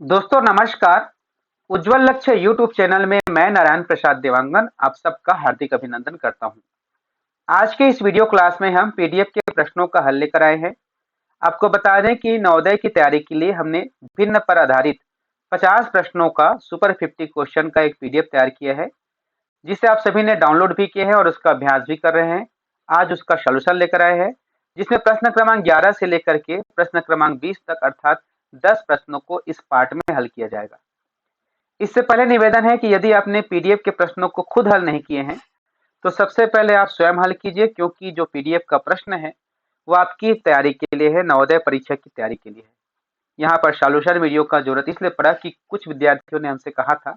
दोस्तों नमस्कार। उज्जवल लक्ष्य यूट्यूब चैनल में मैं नारायण प्रसाद देवांगन आप सबका हार्दिक अभिनंदन करता हूं। आज के इस वीडियो क्लास में हम पीडीएफ के प्रश्नों का हल लेकर आए हैं। आपको बता दें कि नवोदय की तैयारी के लिए हमने भिन्न पर आधारित 50 प्रश्नों का सुपर 50 क्वेश्चन का एक पीडीएफ तैयार किया है, जिसे आप सभी ने डाउनलोड भी किया है और उसका अभ्यास भी कर रहे हैं। आज उसका सॉल्यूशन लेकर आए हैं, जिसमें प्रश्न क्रमांक 11 से लेकर के प्रश्न क्रमांक 20 तक अर्थात 10 प्रश्नों को इस पार्ट में हल किया जाएगा। इससे पहले निवेदन है कि यदि आपने पीडीएफ के प्रश्नों को खुद हल नहीं किए हैं तो सबसे पहले आप स्वयं हल कीजिए, क्योंकि जो पीडीएफ का प्रश्न है वो आपकी तैयारी के लिए है, नवोदय परीक्षा की तैयारी के लिए है। यहाँ पर सॉल्यूशन वीडियो का जरूरत इसलिए पड़ा कि कुछ विद्यार्थियों ने हमसे कहा था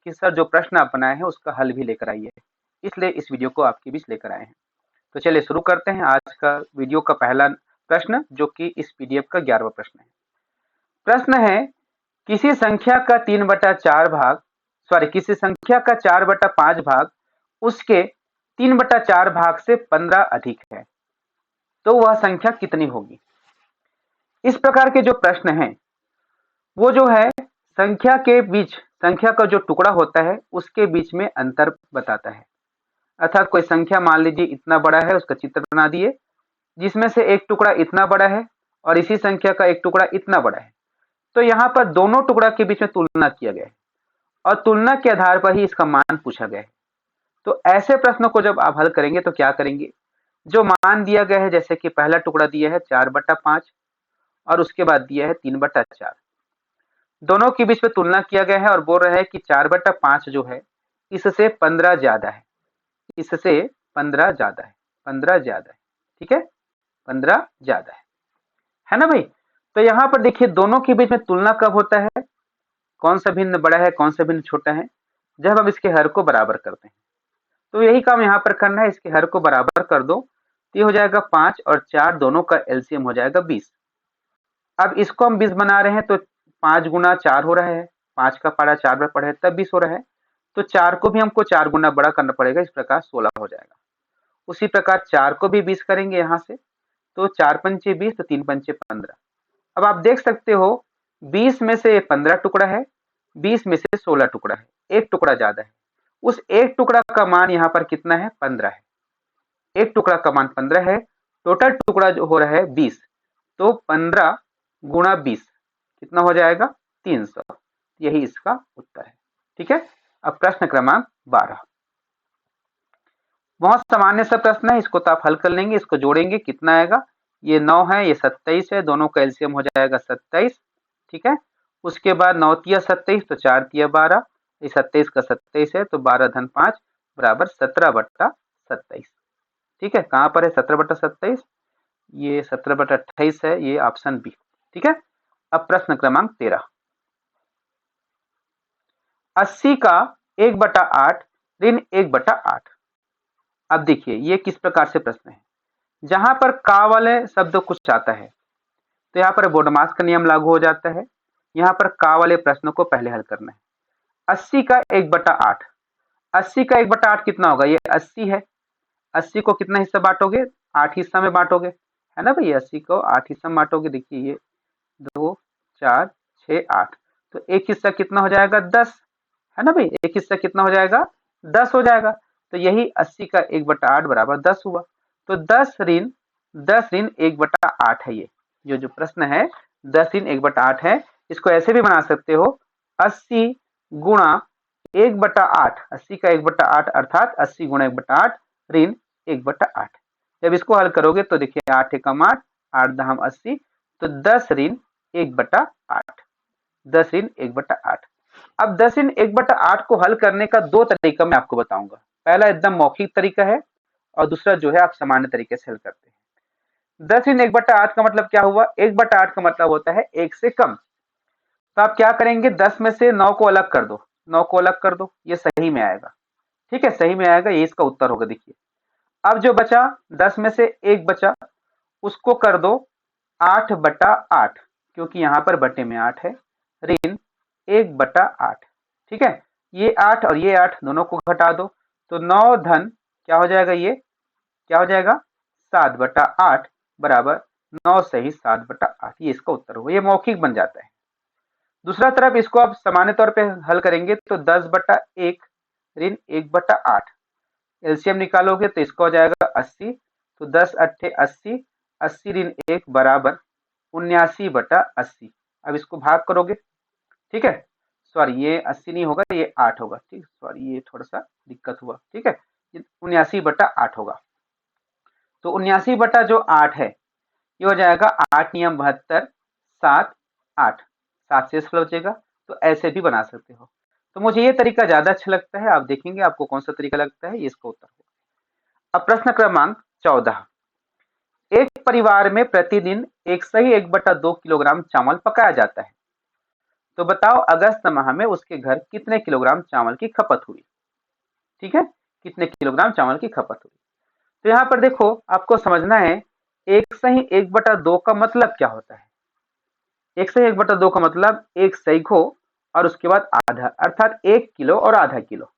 कि सर जो प्रश्न आप बनाए हैं उसका हल भी लेकर आइए, इसलिए इस वीडियो को आपके बीच लेकर आए हैं। तो चलिए शुरू करते हैं आज का वीडियो का पहला प्रश्न, जो कि इस पीडीएफ का 11वां प्रश्न है। प्रश्न है, किसी संख्या का 3/4 भाग किसी संख्या का 4/5 भाग उसके 3/4 भाग से 15 अधिक है, तो वह संख्या कितनी होगी। इस प्रकार के जो प्रश्न हैं वो जो है संख्या के बीच, संख्या का जो टुकड़ा होता है उसके बीच में अंतर बताता है। अर्थात कोई संख्या मान लीजिए इतना बड़ा है, उसका चित्र बना दिए जिसमें से एक टुकड़ा इतना बड़ा है और इसी संख्या का एक टुकड़ा इतना बड़ा है, तो यहाँ पर दोनों टुकड़ा के बीच में तुलना किया गया है और तुलना के आधार पर ही इसका मान पूछा गया है। तो ऐसे प्रश्नों को जब आप हल करेंगे तो क्या करेंगे, जो मान दिया गया है, जैसे कि पहला टुकड़ा दिया है 4/5 और उसके बाद दिया है 3/4, दोनों के बीच में तुलना किया गया है और बोल रहा है कि 4/5 जो है इससे 15 ज्यादा है, इससे 15 ज्यादा है, 15 ज्यादा है, ठीक है, 15 ज्यादा है ना भाई। तो यहाँ पर देखिए दोनों के बीच में तुलना कब होता है, कौन सा भिन्न बड़ा है कौन सा भिन्न छोटा है, जब हम इसके हर को बराबर करते हैं। तो यही काम यहाँ पर करना है, इसके हर को बराबर कर दो तो ये हो जाएगा 5 और 4 दोनों का एलसीएम हो जाएगा 20। अब इसको हम 20 बना रहे हैं तो 5 गुना 4 हो रहा है, 5 का पारा 4 में पढ़े तब 20 हो रहा है, तो 4 को भी हमको 4 गुना बड़ा करना पड़ेगा, इस प्रकार 16 हो जाएगा। उसी प्रकार 4 को भी 20 करेंगे यहाँ से, तो 4 पंचे 20 तो 3 पंचे 15। अब आप देख सकते हो 20 में से 15 टुकड़ा है, 20 में से 16 टुकड़ा है, एक टुकड़ा ज्यादा है। उस एक टुकड़ा का मान यहाँ पर कितना है, 15 है। एक टुकड़ा का मान 15 है, टोटल टुकड़ा जो हो रहा है 20, तो 15 गुणा 20 कितना हो जाएगा, 300। यही इसका उत्तर है, ठीक है। अब प्रश्न क्रमांक 12, बहुत सामान्य सा प्रश्न है, इसको तो आप हल कर लेंगे। इसको जोड़ेंगे कितना आएगा, ये 9 है, ये 27 है, दोनों का एलसीएम हो जाएगा 27, ठीक है। उसके बाद 9 तिया 27 तो 4 तिया 12, ये 27 का 27 है, तो 12 धन 5 बराबर 17/27, ठीक है। कहाँ पर है 17/27, ये 17/28 है, ये ऑप्शन बी, ठीक है। अब प्रश्न क्रमांक 13, 80 का 1/8 ऋण 1/8। अब देखिए ये किस प्रकार से प्रश्न है, जहां पर का वाले शब्द कुछ आता है तो यहाँ पर बोडमास का नियम लागू हो जाता है। यहाँ पर का वाले प्रश्न को पहले हल करना है। 80 का 1/8, 80 का 1/8 कितना होगा, ये 80 है, 80 को कितना हिस्सा बांटोगे, 8 हिस्सा में बांटोगे, है ना भाई। 80 को 8 हिस्सा में बांटोगे, देखिए ये 2 4 6 8, तो एक हिस्सा कितना हो जाएगा 10, है ना भाई। एक हिस्सा कितना हो जाएगा 10 हो जाएगा, तो यही 80 का 1/8 बराबर 10 हुआ। तो 10 ऋण 1/8 है, ये जो प्रश्न है 10 ऋण 1/8 है। इसको ऐसे भी बना सकते हो, 80 गुणा 1/8, 80 का 1/8 अर्थात 80 गुणा 1/8 ऋण 1/8। जब इसको हल करोगे तो देखिए 8 एकम 8, 8 दहम 80, तो 10 ऋण 1/8, 10 ऋण 1/8। अब 10 ऋण 1/8 को हल करने का दो तरीका मैं आपको बताऊंगा। पहला एकदम मौखिक तरीका है और दूसरा जो है आप सामान्य तरीके से हल करते हैं। 10 ऋण 1/8 का मतलब क्या हुआ, 1/8 का मतलब होता है 1 से कम। तो आप क्या करेंगे, 10 में से 9 को अलग कर दो, 9 को अलग कर दो, ये सही में आएगा, ठीक है, सही में आएगा, ये इसका उत्तर होगा। देखिए अब जो बचा 10 में से 1 बचा, उसको कर दो 8/8, क्योंकि यहाँ पर बटे में 8 है, ऋण 1/8, ठीक है। ये 8 और ये 8 दोनों को घटा दो, तो 9 धन क्या हो जाएगा, ये क्या हो जाएगा 7/8 बराबर 9 सही 7/8, ये इसका उत्तर होगा। ये मौखिक बन जाता है। दूसरा तरफ इसको आप सामान्य तौर पे हल करेंगे तो 10/1 ऋण 1/8, एलसीएम निकालोगे तो इसका हो जाएगा 80, तो 10 अट्ठे 80, 80 ऋण 1 बराबर 79/80। अब इसको भाग करोगे, ठीक है। सॉरी, ये 80 नहीं होगा, ये 8 होगा, ठीक। सॉरी, ये थोड़ा सा दिक्कत हुआ, ठीक है। 79/8 होगा। तो 79 जो 8 है, ये हो जाएगा 8 नियम 72, 7 8, 7 से बचेगा। तो ऐसे भी बना सकते हो। तो मुझे ये तरीका ज्यादा अच्छा लगता है, आप देखेंगे आपको कौन सा तरीका लगता है, ये इसका उत्तर होगा। अब प्रश्न क्रमांक 14, एक परिवार में प्रतिदिन एक सही 1/2 किलोग्राम चावल पकाया जाता है, तो बताओ अगस्त माह में उसके घर कितने किलोग्राम चावल की खपत हुई। ठीक है, कितने किलोग्राम चावल की खपत हुई। तो यहाँ पर देखो, आपको समझना है एक सही 1/2 का मतलब क्या होता है। एक सही 1/2 का मतलब एक सही को और उसके बाद आधा, अर्थात 1 किलो और आधा किलो,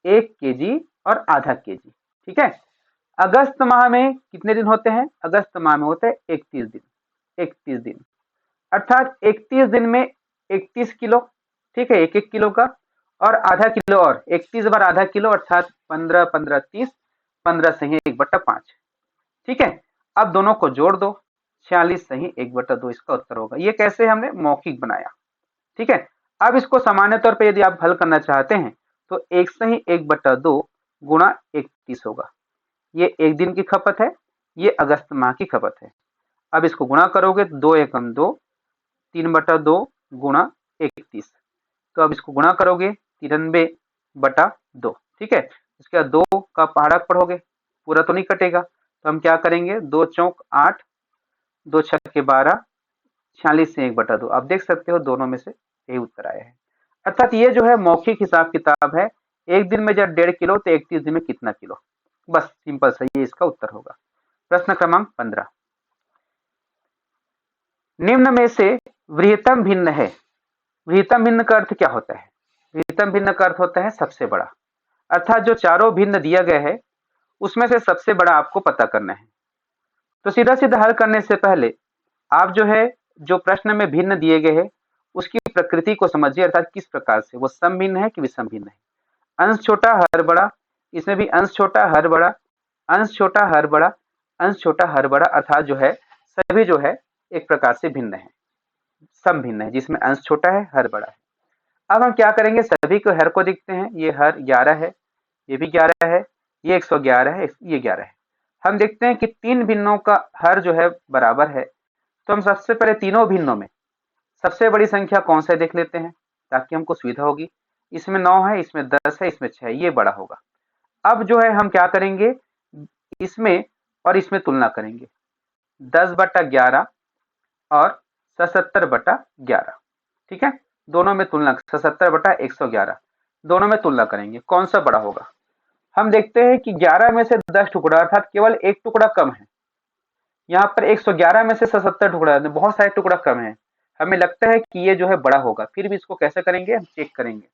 1 केजी और आधा केजी। ठीक है। अगस्त माह में कितने दिन होते हैं, अगस्त माह में होते हैं 31 दिन, 31 दिन, अर्थात 31 दिन में 31 किलो। ठीक है, 1-1 किलो का, और आधा किलो, और 31 बार आधा किलो, अर्थात 15 15 30, 15 सही 1/5। ठीक है। अब दोनों को जोड़ दो, 46 सही 1/2 इसका उत्तर होगा। ये कैसे हमने मौखिक बनाया। ठीक है। अब इसको सामान्य तौर पर यदि आप हल करना चाहते हैं तो एक सही 1/2 गुणा 31 होगा। ये एक दिन की खपत है, ये अगस्त माह की खपत है। अब इसको गुणा करोगे तो 2 एकम 2, 3/2 गुणा 31। तो अब इसको गुणा करोगे 93/2। ठीक है। इसके बाद 2 का पहाड़ा पढ़ोगे, पूरा तो नहीं कटेगा, तो हम क्या करेंगे, 2 चौक 8, 2 छक्के 12, 46 से 1/2। आप देख सकते हो दोनों में से यही उत्तर आया है। अर्थात ये जो है मौखिक हिसाब किताब है, एक दिन में जब 1.5 किलो तो 31 दिन में कितना किलो, बस सिंपल सा ये इसका उत्तर होगा। प्रश्न क्रमांक 15, निम्न में से वृहत्तम भिन्न है। वृहत्तम भिन्न का अर्थ क्या होता है, वृहत्तम भिन्न का अर्थ होता है सबसे बड़ा, अर्थात जो चारों भिन्न दिया गया है उसमें से सबसे बड़ा आपको पता करना है। तो सीधा सीधा हल करने से पहले आप जो है, जो प्रश्न में भिन्न दिए गए हैं उसकी प्रकृति को समझिए, अर्थात किस प्रकार से वो सम भिन्न है कि विषम भिन्न है। अंश छोटा हर बड़ा, इसमें भी अंश छोटा हर बड़ा, अंश छोटा हर बड़ा, अंश छोटा हर बड़ा, अर्थात जो है सभी जो है एक प्रकार से भिन्न है, सम भिन्न है, जिसमें अंश छोटा है हर बड़ा है। अब हम क्या करेंगे, सभी को हर को देखते हैं, ये हर 11 है, ये भी 11 है, ये 111 है, ये 11 है। हम देखते हैं कि तीन भिन्नों का हर जो है बराबर है, तो हम सबसे पहले तीनों भिन्नों में सबसे बड़ी संख्या कौन सा देख लेते हैं ताकि हमको सुविधा होगी। इसमें 9 है, इसमें 10 है, इसमें 6 है, ये बड़ा होगा। अब जो है हम क्या करेंगे, इसमें और इसमें तुलना करेंगे, 10/11 और 77/11। ठीक है, दोनों में तुलना, 77/111, दोनों में तुलना करेंगे, कौन सा बड़ा होगा। हम देखते हैं कि 11 में से 10 टुकड़ा, अर्थात केवल एक टुकड़ा कम है। यहाँ पर 111 में से 77 टुकड़ा, बहुत सारे टुकड़ा कम है। हमें लगता है कि ये जो है बड़ा होगा, फिर भी इसको कैसे करेंगे, हम चेक करेंगे।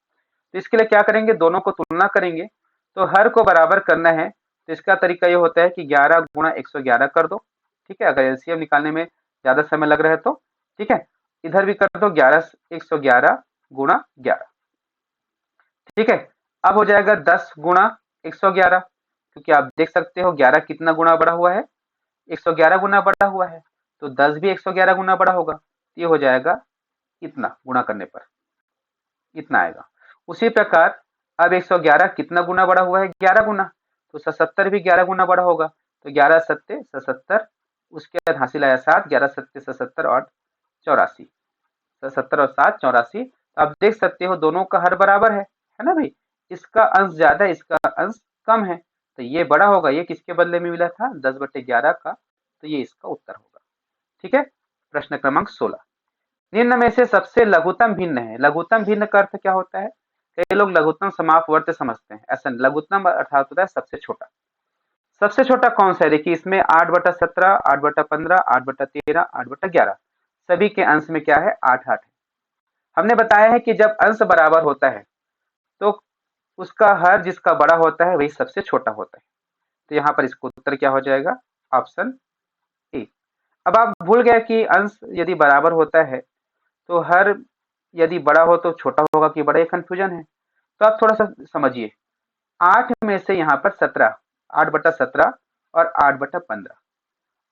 तो इसके लिए क्या करेंगे, दोनों को तुलना करेंगे। तो हर को बराबर करना है, तो इसका तरीका ये होता है कि 11 गुणा 111 कर दो। ठीक है, अगर एलसीएम निकालने में ज्यादा समय लग रहा है तो। ठीक है, इधर भी कर दो, 111 गुणा 11। ठीक है, अब हो जाएगा 10 गुणा 111, क्योंकि आप देख सकते हो 11 कितना गुना बड़ा हुआ है, 111 गुना बड़ा हुआ है, तो 10 भी 111 गुना बड़ा होगा। ये हो जाएगा इतना, गुणा करने पर इतना आएगा। उसी प्रकार अब 111 कितना गुना बड़ा हुआ है, 11 गुना, तो 77 भी 11 गुना बड़ा होगा। तो 11 सत्ते 77, उसके बाद हासिल आया 7, 11 सत्ते 77 और 84, 77 और 7 84। तो आप देख सकते हो दोनों का हर बराबर है ना भाई, इसका अंश ज्यादा, इसका अंश कम है, तो ये बड़ा होगा। ये किसके बदले में मिला था, 10/11 का, तो ये इसका उत्तर होगा। ठीक है। प्रश्न क्रमांक 16, निम्न में से सबसे लघुत्तम भिन्न है। लघुत्तम भिन्न का अर्थ क्या होता है, कई लोग लघुत्तम समापवर्त समझते हैं, ऐसा लघुत्तम अर्थात होता है सबसे छोटा। सबसे छोटा कौन सा है, देखिए इसमें 8/17, 8/15, 8/13, 8/11, सभी के अंश में क्या है, 8 8 है। हमने बताया है कि जब अंश बराबर होता है तो उसका हर जिसका बड़ा होता है वही सबसे छोटा होता है। तो यहाँ पर इसका उत्तर क्या हो जाएगा, ऑप्शन ए। अब आप भूल गए कि अंश यदि बराबर होता है तो हर यदि बड़ा हो तो छोटा होगा कि बड़ा, ये कंफ्यूजन है। तो आप थोड़ा सा समझिए, 8 में से यहाँ पर 17, 8/17 और 8/15।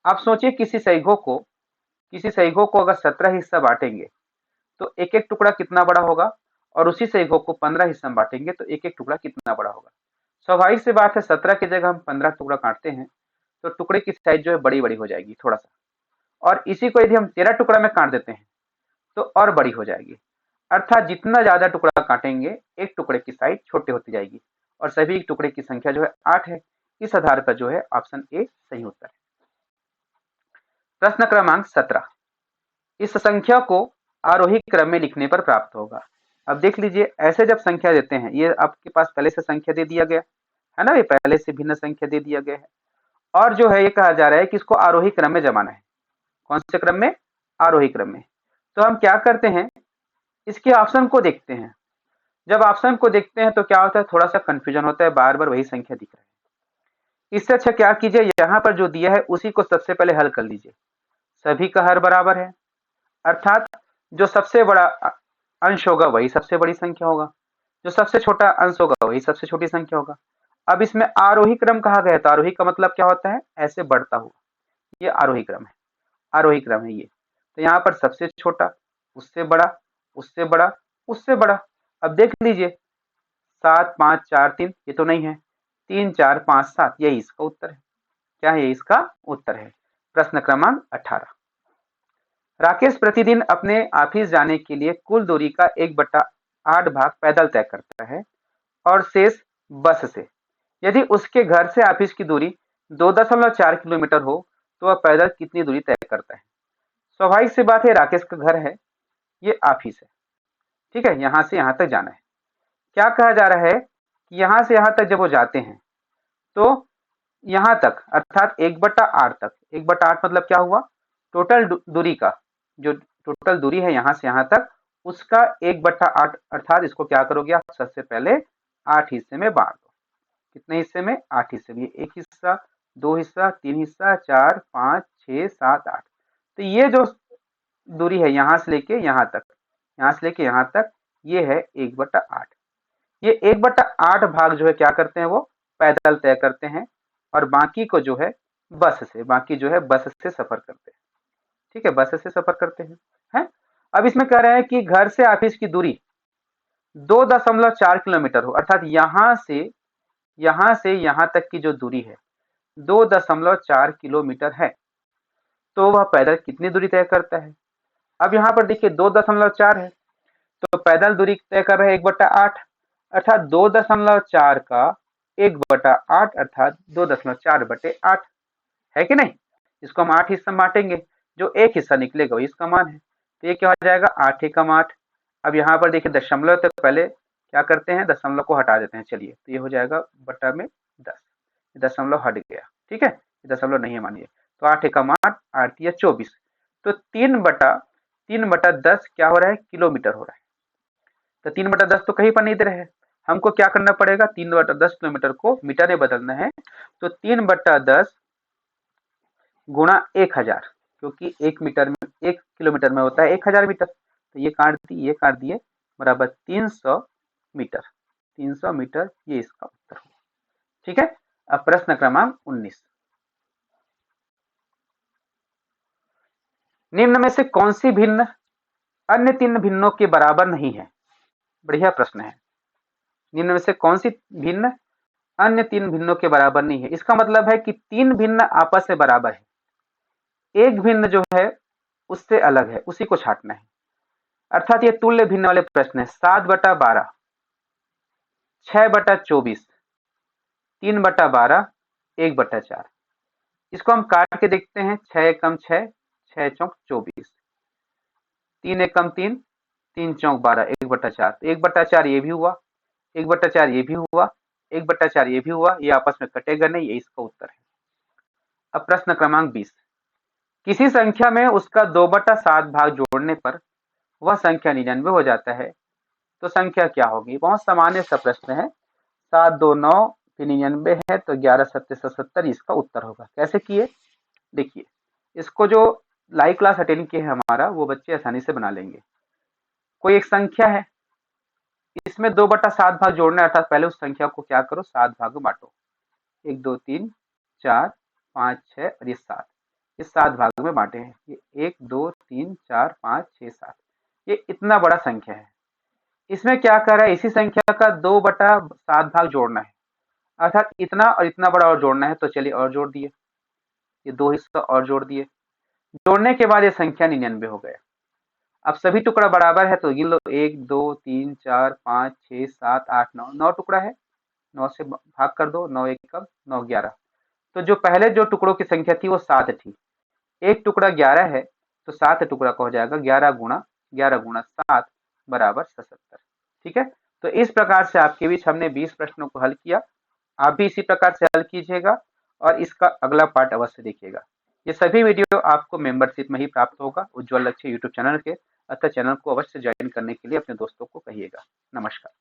आप सोचिए किसी सही को अगर 17 हिस्सा बांटेंगे तो एक एक टुकड़ा कितना बड़ा होगा, और उसी सही को 15 हिस्सा में बांटेंगे तो एक एक टुकड़ा कितना बड़ा होगा। स्वाभाविक सी बात है, 17 की जगह हम 15 टुकड़ा काटते हैं तो टुकड़े की साइज जो है बड़ी बड़ी हो जाएगी थोड़ा सा, और इसी को यदि हम 13 टुकड़ा में काट देते हैं तो और बड़ी हो जाएगी। अर्थात जितना ज्यादा टुकड़ा काटेंगे एक टुकड़े की साइज छोटी होती जाएगी, और सभी टुकड़े की संख्या जो है 8 है। इस आधार पर जो है ऑप्शन ए सही उत्तर है। प्रश्न क्रमांक 17, इस संख्या को आरोही क्रम में लिखने पर प्राप्त होगा। अब देख लीजिए, ऐसे जब संख्या देते हैं, ये आपके पास पहले से संख्या दे दिया गया है ना, ये पहले से भिन्न संख्या दे दिया गया है, और जो है ये कहा जा रहा है कि इसको आरोही क्रम में जमाना है। कौन से क्रम में? आरोही क्रम में। तो हम क्या करते हैं, इसके ऑप्शन को देखते हैं। जब ऑप्शन को देखते हैं तो क्या होता है, थोड़ा सा कंफ्यूजन होता है, बार बार वही संख्या दिख रहा है। इससे अच्छा क्या कीजिए, यहाँ पर जो दिया है उसी को सबसे पहले हल कर लीजिए। सभी का हर बराबर है, अर्थात जो सबसे बड़ा अंश होगा वही सबसे बड़ी संख्या होगा, जो सबसे छोटा अंश होगा वही सबसे छोटी संख्या होगा। अब इसमें आरोही क्रम कहा गया है, तो आरोही का मतलब क्या होता है, ऐसे बढ़ता हुआ, ये आरोही क्रम है, आरोही क्रम है ये। तो यहाँ पर सबसे छोटा, उससे बड़ा, उससे बड़ा, उससे बड़ा। अब देख लीजिए, 7 5 4 3, ये तो नहीं है, 3 4 5 7, यही इसका उत्तर है। क्या है? इसका उत्तर है। प्रश्न क्रमांक 18, राकेश प्रतिदिन अपने ऑफिस जाने के लिए कुल दूरी का 1/8 भाग पैदल तय करता है और शेष बस से। यदि उसके घर से ऑफिस की दूरी 2.4 किलोमीटर हो तो वह पैदल कितनी दूरी तय करता है? स्वाभाविक सी बात है, राकेश का घर है, ये ऑफिस है, ठीक है, यहाँ से यहाँ तक जाना है। क्या कहा जा रहा है कि यहाँ से यहाँ तक जब वो जाते हैं तो यहाँ तक, अर्थात 1/8 तक, 1/8 मतलब क्या हुआ, टोटल दूरी का, जो टोटल दूरी है यहाँ से यहाँ तक, उसका 1/8, अर्थात इसको क्या करोगे आप, सबसे पहले 8 हिस्से में बांट दो। कितने हिस्से में? 8 हिस्से में। 1 हिस्सा, 2 हिस्सा, 3 हिस्सा, 4 5 6 7 8। तो ये जो दूरी है यहाँ से लेके यहाँ तक, यहाँ से लेके यहाँ तक, ये है 1/8। ये 1/8 भाग जो है क्या करते हैं, वो पैदल तय करते हैं, और बाकी को जो है बस से, बाकी जो है बस से सफर करते हैं, ठीक है, बस से सफर करते हैं। अब इसमें कह रहे हैं कि घर से ऑफिस की दूरी 2.4 किलोमीटर हो, अर्थात यहाँ से यहाँ तक की जो दूरी है 2.4 किलोमीटर है, तो वह पैदल कितनी दूरी तय करता है? अब यहाँ पर देखिए 2.4 है, तो पैदल दूरी तय कर रहे हैं 1/8, अर्थात 2.4 का 1/8, अर्थात 2.4/8 है कि नहीं? इसको हम 8 हिस्सा में बांटेंगे, जो एक हिस्सा निकलेगा वही इसका मान है। तो ये क्या हो जाएगा, 8 एकम 8। अब यहाँ पर देखिए दशमलव, तो पहले क्या करते हैं, दशमलव को हटा देते हैं। चलिए, तो ये हो जाएगा बटा में 10, दशमलव हट गया, ठीक है, दशमलव नहीं है मानिए। तो 8 एकम 8, 8 या 24, तो 3/10 क्या हो रहा है, किलोमीटर हो रहा है। तो 3/10 तो कहीं पर नहीं दे रहे हैं, हमको क्या करना पड़ेगा, 3/10 किलोमीटर को मीटर में बदलना है। तो 3/10 गुणा 1000, क्योंकि 1 किलोमीटर में होता है 1000 मीटर, तो ये काट दिए, बराबर 300 मीटर, 300 मीटर, ये इसका उत्तर होगा, ठीक है। अब प्रश्न क्रमांक 19, निम्न में से कौन सी भिन्न अन्य 3 भिन्नों के बराबर नहीं है? बढ़िया प्रश्न है। निम्न में से कौन सी भिन्न अन्य 3 भिन्नों के बराबर नहीं है? इसका मतलब है कि 3 भिन्न आपस में बराबर है, एक भिन्न जो है उससे अलग है, उसी को छांटना है। अर्थात ये तुल्य भिन्न वाले प्रश्न है। 7/12, 6/24, 3/12, 1/4। इसको हम काट के देखते हैं। 6 एकम 6, 6 चौक 24, 3 एकम 3, 3 चौक 12, 1/4। 1/4 ये भी हुआ, 1/4 ये भी हुआ, 1/4 ये भी हुआ, ये आपस में कटेगा नहीं, ये इसका उत्तर है। अब प्रश्न क्रमांक 20, किसी संख्या में उसका 2/7 भाग जोड़ने पर वह संख्या 99 हो जाता है, तो संख्या क्या होगी? बहुत सामान्य सा प्रश्न है। 7 2 9 फिर 99 है, तो 11 7 77, इसका उत्तर होगा। कैसे किए? देखिए, इसको जो लाइव क्लास अटेंड किए हैं हमारा, वो बच्चे आसानी से बना लेंगे। कोई एक संख्या है, इसमें 2/7 भाग जोड़ना है, अर्थात पहले उस संख्या को क्या करो, 7 भाग में बांटो। 1 2 3 4 5 6 और ये 7, ये 7 भाग में बांटे हैं। ये 1 2 3 4 5 6 7, ये इतना बड़ा संख्या है। इसमें क्या कर रहा है, इसी संख्या का 2/7 भाग जोड़ना है, अर्थात इतना और इतना बड़ा और जोड़ना है। तो चलिए और जोड़ दिए, ये 2 हिस्सा और जोड़ दिए। जोड़ने के बाद ये संख्या 99 हो गया। अब सभी टुकड़ा बराबर है तो गिन लो, 1 2 3 4 5 6 7 8 9, 9 टुकड़ा है, 9 से भाग कर दो, 9 1 कब 9 11। तो जो पहले जो टुकड़ों की संख्या थी वो 7 थी, एक टुकड़ा 11 है, तो 7 टुकड़ा का हो जाएगा 11 गुणा 7 बराबर 77। ठीक है, तो इस प्रकार से आपके बीच हमने 20 प्रश्नों को हल किया। आप भी इसी प्रकार से हल कीजिएगा और इसका अगला पार्ट अवश्य देखिएगा। ये सभी वीडियो आपको मेंबरशिप में ही प्राप्त होगा, उज्ज्वल लक्ष्य यूट्यूब चैनल के। अतः चैनल को अवश्य ज्वाइन करने के लिए अपने दोस्तों को कहिएगा। नमस्कार।